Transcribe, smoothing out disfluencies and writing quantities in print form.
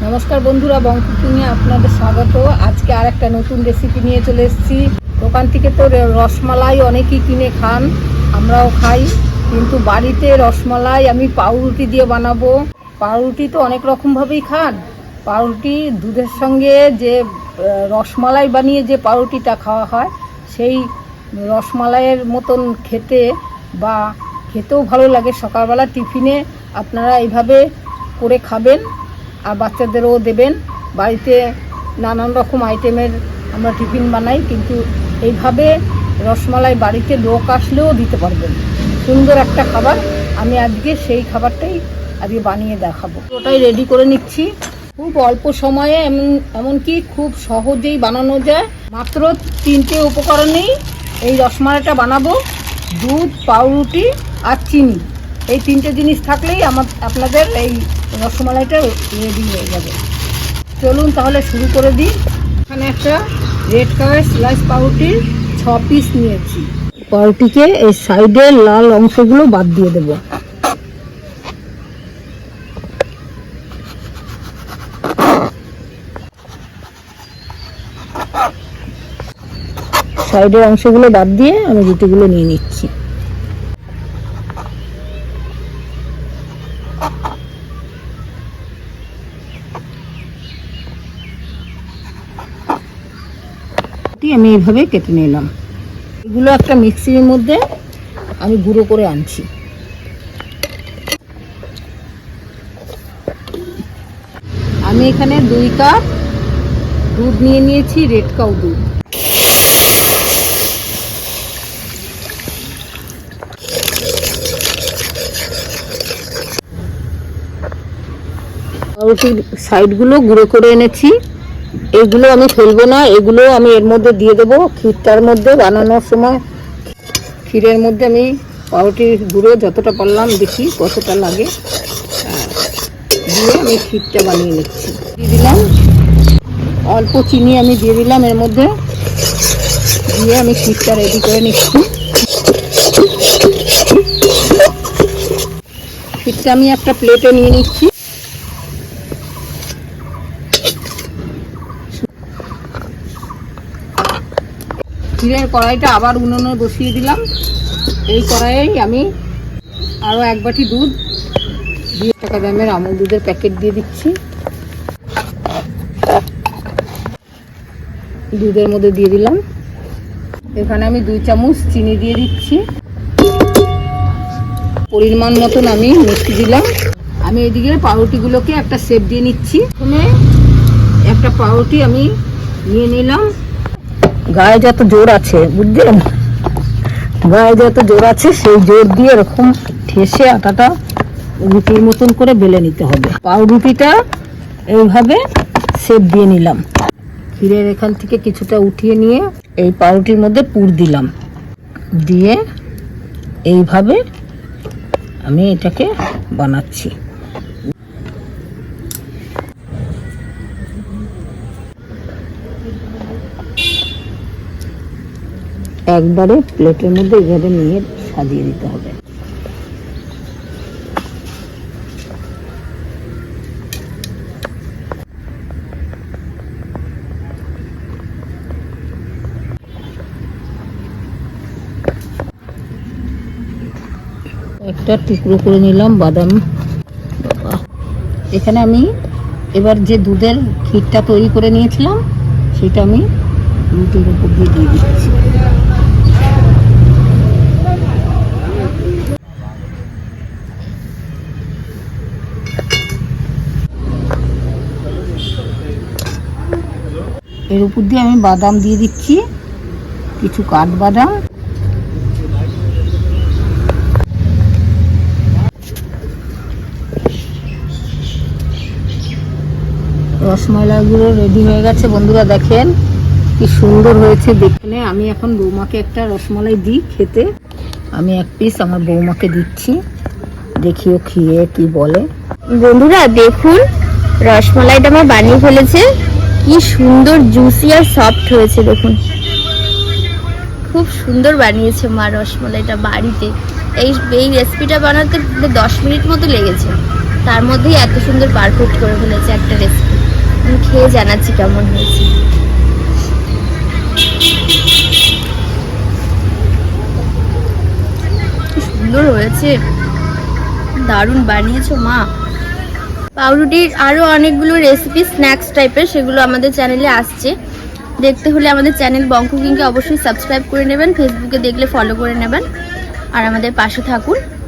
নমস্কার বন্ধুরা, বং কুকিংয়ে আপনাদের স্বাগত। আজকে আর একটা নতুন রেসিপি নিয়ে চলে এসেছি। দোকান থেকে তো রসমালাই অনেকেই কিনে খান, আমরাও খাই, কিন্তু বাড়িতে রসমালাই আমি পাউরুটি দিয়ে বানাবো। পাউরুটি তো অনেক রকমভাবেই খান। পাউরুটি দুধের সঙ্গে যে রসমালাই বানিয়ে যে পাউরুটিটা খাওয়া হয়, সেই রসমালাইয়ের মতন খেতে বা খেতেও ভালো লাগে। সকালবেলা টিফিনে আপনারা এইভাবে করে খাবেন আর বাচ্চাদেরও দেবেন। বাড়িতে নানান রকম আইটেমের আমরা টিফিন বানাই, কিন্তু এইভাবে রসমালাই বাড়িতে লোক আসলেও দিতে পারবেন। সুন্দর একটা খাবার। আমি আজকে সেই খাবারটাই আজকে বানিয়ে দেখাবো। ওটাই রেডি করে নিচ্ছি। খুব অল্প সময়ে এমনকি খুব সহজেই বানানো যায়। মাত্র 3টে উপকরণেই এই রসমালাইটা বানাবো: দুধ, পাউরুটি আর চিনি। এই 3টে জিনিস থাকলেই আপনাদের এই রসমালাইটা রেডি হয়ে যাবে। চলুন তাহলে শুরু করে দিই। এখানে একটা রেড কালার স্লাইস পাউরুটির 6 পিস নিয়েছি। পাউরুটিকে এই সাইডের লাল অংশগুলো বাদ দিয়ে দেব। সাইডের অংশগুলো বাদ দিয়ে আমি রুটিগুলো নিয়ে নিচ্ছি। আমি এইভাবে কেটে নিলাম। এগুলো একটা মিক্সির মধ্যে আমি গুঁড়ো করে আনছি। আমি এখানে 2 কাপ দুধ নিয়ে নিয়েছি, রেড কাউ দুধ। পাউরুটির সাইডগুলো গুঁড়ো করে এনেছি। এগুলো আমি ফেলবো না, এগুলো আমি এর মধ্যে দিয়ে দেবো ক্ষীরটার মধ্যে। বানানোর সময় ক্ষীরের মধ্যে আমি পাউরুটির গুঁড়ো যতটা পারলাম, দেখি কতটা লাগে, দিয়ে আমি ক্ষীরটা বানিয়ে নিচ্ছি। দিয়ে দিলাম অল্প চিনি, আমি দিয়ে দিলাম এর মধ্যে, দিয়ে আমি ক্ষীরটা রেডি করে নিচ্ছি। ক্ষীরটা আমি একটা প্লেটে নিয়ে নিচ্ছি। ক্ষীরের কড়াইটা আবার উনুনে বসিয়ে দিলাম। এই কড়াইয়েই আমি আরও 1 বাটি দুধ, 2 টাকা দামের আমুল দুধের প্যাকেট দিয়ে দিচ্ছি। দুধের মধ্যে দিয়ে দিলাম। এখানে আমি 2 চামচ চিনি দিয়ে দিচ্ছি। পরিমাণ মতন আমি মিষ্টি দিলাম। আমি এদিকে পাউরুটিগুলোকে একটা শেপ দিয়ে নিচ্ছি। প্রথমে একটা পাউরুটি আমি নিয়ে নিলাম। গায়ে যত জোর আছে, বুঝলেন, গায়ে যত জোর আছে সেই জোর দিয়ে এরকম ঠেসে আটাটা রুটির মতন করে বেলে নিতে হবে। পাউরুটিটা এইভাবে শেপ দিয়ে নিলাম। ক্ষীরের এখান থেকে কিছুটা উঠিয়ে নিয়ে এই পাউরুটির মধ্যে পুর দিলাম, দিয়ে এইভাবে আমি এটাকে বানাচ্ছি। একবারে প্লেটের মধ্যে এইভাবে নিয়ে সাজিয়ে দিতে হবে। একটা টুকরো করে নিলাম বাদাম। এখানে আমি এবার যে দুধের ক্ষীরটা তৈরি করে নিয়েছিলাম, সেটা আমি রুটির উপর দিয়ে দিচ্ছি। এর উপর দিয়ে আমি বাদাম দিয়ে দিচ্ছি, কিছু কাঠবাদাম। রসমালাইগুলো রেডি হয়ে গেছে বন্ধুরা, দেখেন কি সুন্দর হয়েছে দেখতে। আমি এখন বৌমাকে একটা রসমালাই দিই খেতে। আমি 1 পিস আমার বৌমাকে দিচ্ছি, দেখিও খেয়ে কি বলে। বন্ধুরা দেখুন, রসমালাইটা আমার বানিয়ে ফেলেছে। কি সুন্দর জুসি আর সফট হয়েছে দেখুন। খুব সুন্দর বানিয়েছে মা রসমালাইটা বাড়িতে। এই রেসিপিটা বানাতে 10 মিনিট মতো লেগেছে। তার মধ্যেই এত সুন্দর পারফেক্ট করে ফেলেছে একটা রেসিপি। খেয়ে জানাচ্ছি কেমন হয়েছে। কি সুন্দর হয়েছে, দারুণ বানিয়েছো মা। পাউরুটির আরও অনেকগুলো রেসিপি স্ন্যাক্স টাইপের, সেগুলো আমাদের চ্যানেলে আসছে। দেখতে হলে আমাদের চ্যানেল বঙ্ক কুকিংকে অবশ্যই সাবস্ক্রাইব করে নেবেন, ফেসবুকে দেখলে ফলো করে নেবেন, আর আমাদের পাশে থাকুন।